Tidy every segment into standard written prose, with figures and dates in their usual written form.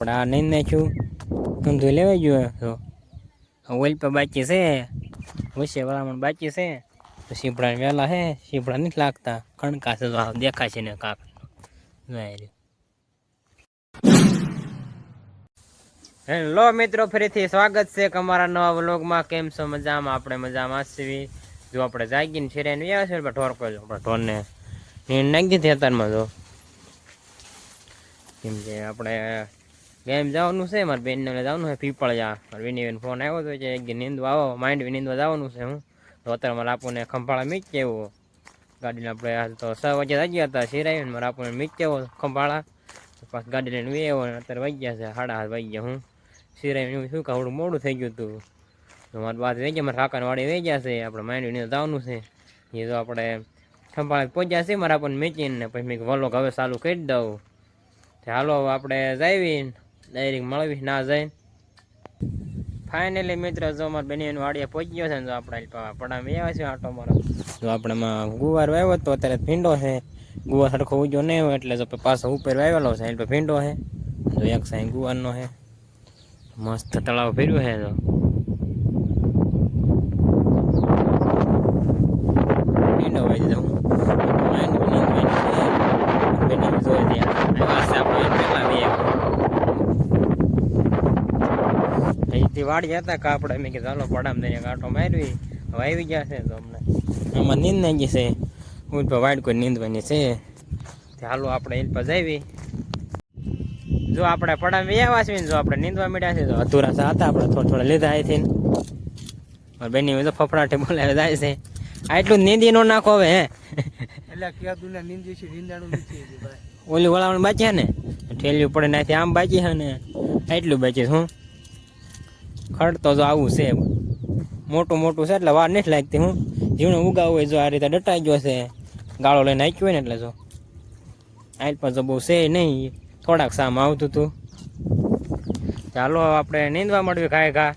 પણ આ નહીં નાખ્યું ઊંધું લેવાઈ ગયું તો ઓઇલ પર બાકી છે, વચ્ચે વળામણ બાકી છે. તો સીપડા વહેલા છે, સીપડા નથી લાગતા, કણકા છે તો દેખાય છે ને કાક. હેલો મિત્રો, ફરીથી સ્વાગત છે અમારા નવા વ્લોગમાં. કેમ છો? મજામાં? આપણે મજામાં છીએ. જો આપણે જાગીને ફેરાઈને આવ્યા છે, ઢોર કહો આપણે ઢોરને નીંદ નાખી દીધી અત્યારમાં. જો કેમ કે આપણે ગેમ જવાનું છે, મારા બેનને જવાનું છે પીપળજા. મારા બેન ફોન આવ્યો હતો કે એક નીંદવા આવો, માઇન્ડ નીંદવા જવાનું છે. હું તો અત્યારે મારે આપણને ખંભાળા મીચી આવ્યો ગાડીને. આપણે તો 6 વાગે જાગ્યા હતા શિરાઈને, મારે આપણને મીચી આવ્યો ખંભાળા. પાછું ગાડી લઈને વે આવ્યો, અત્યારે વાગ્યા છે 7:30 વાગ્યા. હું શિરાઈને શું કાવડું મોડું થઈ ગયું હતું. તો મારી વાત વહી ગયા, મારા કાકાને વાડી વહી ગયા છે. આપણે માઇન્ડ નીંદવા જવાનું છે. એ તો આપણે ખંભાળા પહોંચ્યા છે મારે આપણને મીચીને. પછી મેં વ્લોગ હવે ચાલુ કરી દઉં. હાલો આપણે જઈએ ડાયરેક્ટ મળવી ના જાય. ફાઇનલી મિત્ર, જો અમારે બેની વાડીએ પહોંચી ગયો છે ને, જો આપણે પડામાં આવ્યા છે આટો મારો. જો આપણેમાં ગુવાર વાવ્યો તો અત્યારે ભીંડો છે. ગુવાર સરખો ઉજો નહીં હોય એટલે જો પાછો ઉપર વાવેલો છે એટલે ભીંડો છે. જો એક સાઈડ ગુવારનો છે, મસ્ત તળાવ ફેર્યું છે. જો ભીંડો વાવી દીધો હું વાડી હતા કાપડે. મેં કીધું ચાલો પડામ દઈને કાંટો મારવી. હવે આવી ગયા છે તો અમને આમાં નીંદ નાખી છે. હું તો વાડ કોઈ નીંદવાની છે. હાલો આપણે એ પર જઈએ. જો આપણે પડામ આવ્યા છે, જો આપણે નીંદવા મળ્યા છે. તો અધૂરા હતા આપણે થોડા લીધા અહીંથી. મારા બેની તો ફફડાટે બોલાવે જાય છે. આટલું નીંદી નો નાખો હવે. હે ઓલી વળાવણ બાકી ને ઠેલ્યું પડે નાથી આમ બાકી છે ને એટલું બાકી. હું ખડતો જો આવું છે, મોટું મોટું છે એટલે વાર નથી લાગતી. હું ઝીણું ઉગાવું હોય જો આ રીતે ડટાઈ ગયો છે, ગાળો લઈને નાખ્યું હોય ને એટલે. જો આલ પર જો બહુ છે નહીં, થોડાક સામ આવતું હતું. ચાલો આપણે નીંદવા મળવી ખાય ખા.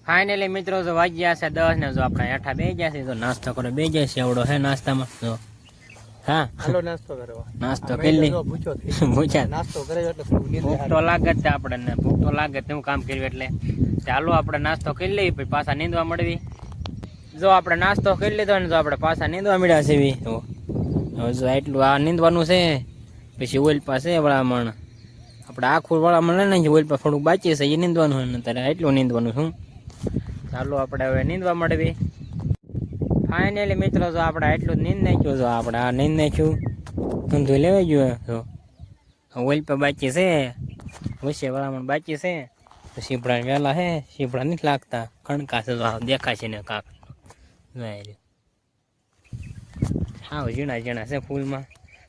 ફાઇનલી મિત્રો જો વાગ્યા છે 10 ને. જો આપણે હેઠા બે ગયા છે, તો નાસ્તો કરો બે જાય છે. એવડો હે નાસ્તામાં. જો હા હાલો નાસ્તો કરવા. નાસ્તો કરી લે, ભૂખ્યા નાસ્તો કરે એટલે ભૂખ તો લાગે જ આપણને. ભૂખ તો લાગે જ, હું કામ કર્યું એટલે. ચાલો આપણે નાસ્તો કરી લઈએ, પછી પાછા નીંદવા મળવી. જો આપણે નાસ્તો કરી લીધો ને, જો આપણે પાછા નીંદવા મળ્યા છે. તો જો એટલું આ નીંદવાનું છે. પછી ઓઇલ પાસે વળામણ આપણે આખું વળામણ લઈ નાખીએ. ઓઇલ પર થોડુંક બાકી છે, એ નીંદવાનું હોય ને ત્યારે એટલું નીંદવાનું શું. ચાલો આપણે હવે નીંદવા મળવી. ફાઇનલી મિત્રો, જો આપણે એટલું જ નીંદ નાખ્યું. જો આપણે આ નીંદ નાખ્યું ઊંધું લેવાઈ ગયું. તો ઓઇલ પર બાકી છે, વચ્ચે વળામણ બાકી છે. તો સીપડા વહેલા છે, સીપડા નથી લાગતા, કણકા છે તો દેખાય છે ને કાક. હા ઝીણા ઝીણા છે ફૂલમાં.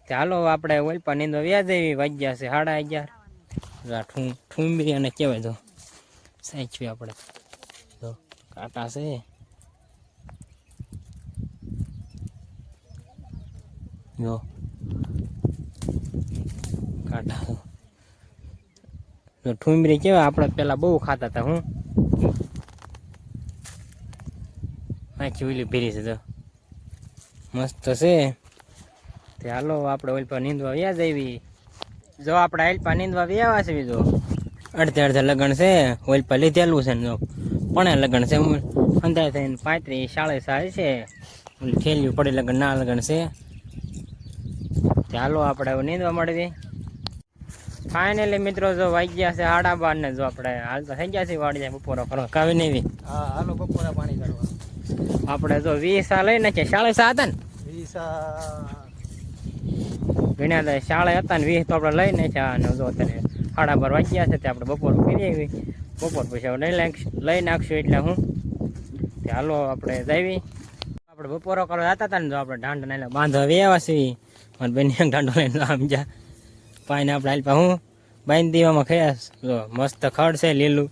ચાલો આપણે ઓઇલ પર નીંદવા વ્યાજ એવી વાગ્યા છે 11:30. ઠુંબરી અને કહેવાય તો સાચવી આપણે. તો કાંટા છે. જો કાંટા તો ઠુંબરી કેવાય આપણે પેલા બહુ ખાતા હતા. હું આખી ઓલી ભેરી છે તો મસ્ત છે. તે હાલો આપણે ઓઇલ પર નીંદવા વ્યાજ આવી. જો આપણે ઓઇલ પર નીંદવા વ્યાવા છે. જો અડધે લગન છે, ઓઇલ પર લીધેલું છે ને. જો પણ લગન છે, અંદાજ થઈને 35-40 સાલ છે. ઓલી ઠેલ્યું પડી લગન ના લગન છે. ચાલો આપણે હવે નીંદવા મળવી. ફાઇનલી મિત્રો, જો વાગ્યા છે 12:30 ને. જો આપણે હાલ તો થઈ ગયા છે વાડી બપોરો કરવા કાવી નહીં. હા હાલો બપોરા પાણી કાઢવા. આપણે જો 20 લઈ નાખીએ. 40 હતા ને 20 ગણ્યા હતા. 40 હતા ને 20 તો આપણે લઈ નાખ્યા. અને જો અત્યારે 12:30 વાગ્યા છે, તે આપણે બપોર કરી આવી. બપોર પછી હવે લઈ નાખશું એટલે હું. હાલો આપણે જઈએ. આપણે બપોરો કરવા જતા હતા ને. જો આપણે ઢાંડ બાંધવા આવ્યા છીએ. મારે બેન ઢાંડો લઈને સમજા પાઈને આપણે હાલ હું બાંધી દેવામાં ખયાસ. જો મસ્ત ખડ છે લીલું.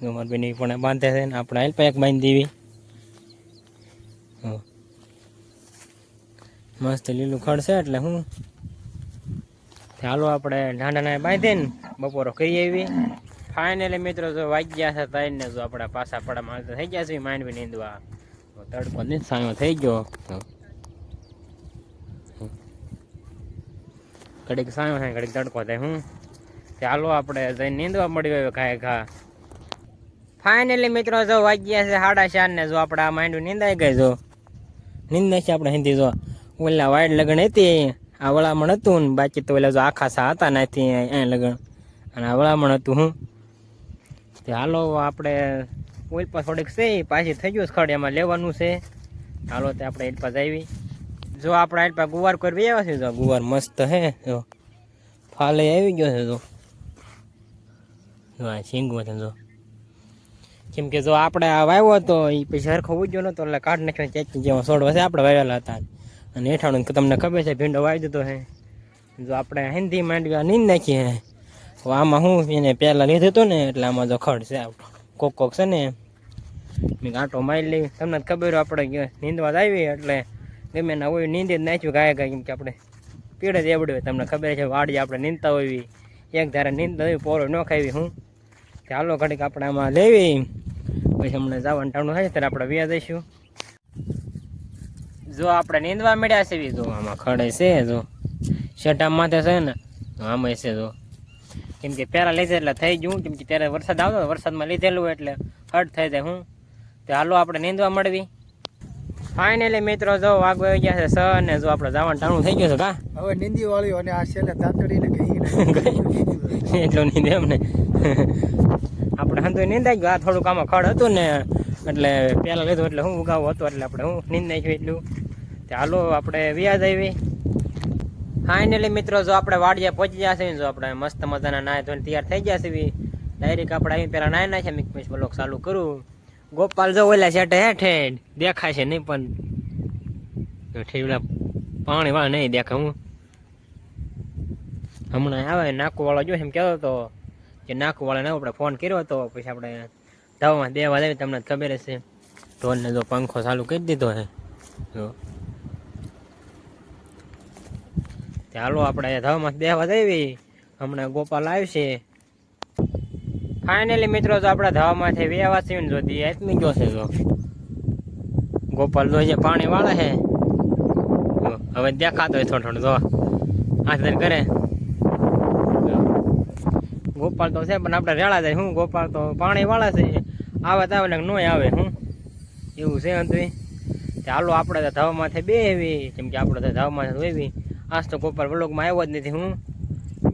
જો મારી બેન પણ બાંધે છે ને આપણે હાલ એક બાંધી દેવી. મસ્ત લીલું ખડ છે એટલે હું. ચાલો આપણે ઢાંડાને બાંધીને બપોરો કરી આવી. ફાઇનલી મિત્રો, જો વાગ્યા છે 3 ને. જો આપણે પાછા પડામાં થઈ ગયા છે માંડ બી નીંદવા. તડકો નહીં સાયો થઈ ગયો. ઘડીક સાયો થાય, ઘડીક તડકો થાય. હું ચાલો આપણે જઈને નીંદવા મળ્યું હવે ખાય ખા. ફાઇનલી મિત્રો જો વાગ્યા છે 4:30 ને જો આપણે આ માંડવી નીંદાઈ ગઈ. જો નીંદાય છે આપણે હિન્દી. જો ઓલા વાઈડ લગન હતી આ વળામણ હતું ને બાકી તો ઓલા જો આખા સા હતા નથી અહીંયા લગન અને આ વળામણ હતું. હું તે હાલો આપણે ઓઇલ પર થોડીક છે પાછી થઈ ગયું ખડ એમાં લેવાનું છે. હાલો તે આપણે એલ પાસ આવી. જો આપણે એલ પાસે ગુવાર કરવી આવ્યા છે. જો ગુવાર મસ્ત હે. જો ફાલે આવી ગયો છે. જો આ શીંગો છે. જો કેમ કે જો આપણે આ વાવ્યો હતો એ પછી સરખો ઉગ્યો નતો એટલે કાઢ નાખ્યો. ચેકી જેવા છોડવા છે આપણે વાવેલા હતા અને હેઠાણું તમને ખબર છે ભીંડો વાવી દીધો હે. જો આપણે હિન્દી માંડવી નીંદ નાખી હે. આમાં હું એને પહેલાં લીધું હતું ને એટલે આમાં જો ખડ છે કોક છે ને મેં આંટો મારી લઈ. તમને ખબર આપણે નીંદવા જ આવી એટલે ગમે ના હોય નીંદી જ નાખ્યું ગાય ગાય. કેમ કે આપણે પીડે જ એવડે હોય તમને ખબર છે વાડી આપણે નીંદતા હોવી એક ધારે નીંદતા હોય પોરો ન ખાવી. હું ચાલો ઘડીક આપણે આમાં લેવી પછી હમણાં જવાનું ટાણું થાય ત્યારે આપણે વ્યા જઈશું. જો આપણે નીંદવા મળ્યા છે. જો આમાં ખડે છે. જો શેટા માથે છે ને આમાં છે. જો કેમ કે પહેલાં લીધે એટલે થઈ ગયું. કેમ કે ત્યારે વરસાદ આવતો વરસાદમાં લીધેલું હોય એટલે હટ થઈ જાય. હું તો હાલો આપણે નીંદવા મળવી. ફાઇનલી મિત્રો જો વાગવા આવી ગયા છે 6 ને જો આપણે જવાનું ટાણું થઈ ગયું છે. કા હવે નીંદી વાળ્યું અને આ છેલ્લે તાતડીને એટલું નીંદે એમ ને આપણે હંધુ નીંદાઈ ગયું. આ થોડુંક આમાં ખડ હતું ને એટલે પહેલાં લીધું એટલે હું ઉગાવો હતો એટલે આપણે હું નીંદ નાખ્યું એટલું. ચાલો આપણે વ્યાજ આવી. ફાઇનલી મિત્રો જો આપણે વાડિયા પહોંચી ગયા છે. જો આપણે મસ્ત મજાના નાય ધોઈને તૈયાર થઈ ગયા છે. ડાયરેક્ટ આપણે આવી પહેલાં નાય નાખ્યા. મેં પછી બ્લોક ચાલુ કરું. ગોપાલ જો ઓલા શેઠે હેઠે દેખાય છે નહીં પણ ઠેવડા પાણી વાળા નહીં દેખાય. હું હમણાં આવે નાકુ વાળો જો એમ કહેતો હતો કે નાકુ વાળાને આપણે ફોન કર્યો હતો. પછી આપણે ધાવામાં દેવા આવી તમને ખબર હશે. ઢોલને જો પંખો ચાલુ કરી દીધો હે. જો ચાલો આપણે ધાવામાં દેવા દેવી. હમણાં ગોપાલ આવશે. ફાઇનલી મિત્રો જો આપણે ધાવામાંથી વેવા છીએ ને જો દી આત્મી ગયો છે. જો ગોપાલ જો જે પાણી વાળે છે. હવે દેખાતો હોય થોડું જો હાથ કરે ગોપાલ તો છે પણ આપણે રેડા જાય. હું ગોપાલ તો પાણી વાળે છે આવે તો આવે ને ન આવે. હું એવું છે હતું. ચાલો આપણે તો ધાવામાંથી બેવી કેમ કે આપણે તો ધાવામાંથી વેવી. આજ તો ગોપાલ વ્લોગમાં આવ્યો જ નથી. હું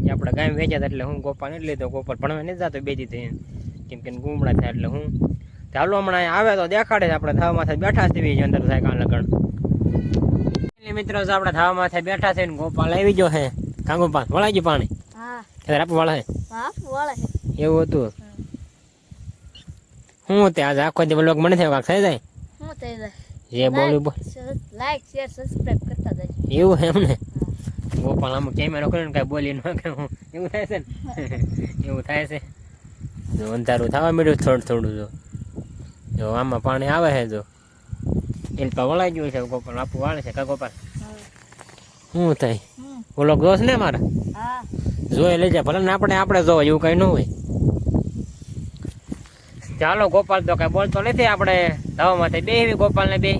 કે આપણે ગામ વેચ્યા એટલે હું ગોપાલ એટલે તો ગોપાલ ભણવા નથી જતો બે દીધી કેમ કે ગુમડા થાય એટલે હું ચાલો હમણાં આવે તો દેખાડે. આપણે ધાવામાંથી બેઠા છીએ અંદર થાય કાં લગણ. એટલે મિત્રો આપણે ધાવામાંથી બેઠા છે ને ગોપાલ આવી ગયો હે. કાં ગોપાલ વળાઈ ગયું પાણી? આપું વાળે એવું હતું. હું તે આજે આખો દી વ્લોગ મને થાય થઈ જાય. જે બોલું બોલ લાઈક શેર સબસ્ક્રાઇબ કરતા જજો. એવું એમ ને ગોપાલ આમ કેમેરો કરીને કઈ બોલી ન કે હું એવું થાય છે ને એવું થાય છે. જો અંધારું થવા મળ્યું થોડું જો આમાં પાણી આવે છે. જો એલપા વળાઈ ગયું છે. ગોપાલ આપું વાળે છે. કા ગોપાલ શું થાય બોલો દોષ ને મારા જોઈ લેજે ભલે ને આપણે જોવો એવું કઈ ન હોય. ચાલો ગોપાલ તો કઈ બોલતો નથી. આપણે ધાવામાંથી બે ગોપાલ ને બે.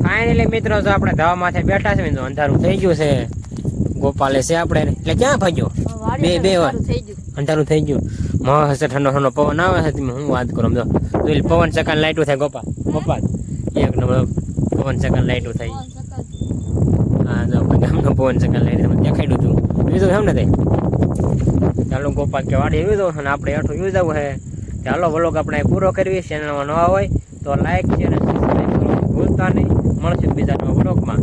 ફાઇનલી મિત્રો જો આપણે ધાવામાંથી બેઠા છે. અંધારું થઈ ગયું છે. ગોપાલે છે આપણે એટલે ક્યાં ભાગ્યો બે વાર અંધારું થઈ ગયું. મસ્ત ઠંડો પવન આવે છે. તમે હું વાત કરું જો પવન ચકાન લાઈટું થાય. ગોપાલ એક નંબર પવન ચકાન લાઈટું થઈ. હા જો ગામનો પવન ચકાન લાઈટ દેખાડ્યું હતું બીજું એમ ને થાય. ચાલો ગોપાલ કે વાડી આવી દો અને આપણે આઠું યુઝ આવું છે. ચાલો વ્લોગ આપણે પૂરો કરવી. ચેનલમાં નવા હોય તો લાઈક શેર અને સબસ્ક્રાઈબ કરવાનું ભૂલતા નહીં. મળશે બીજા નવા વ્લોગમાં.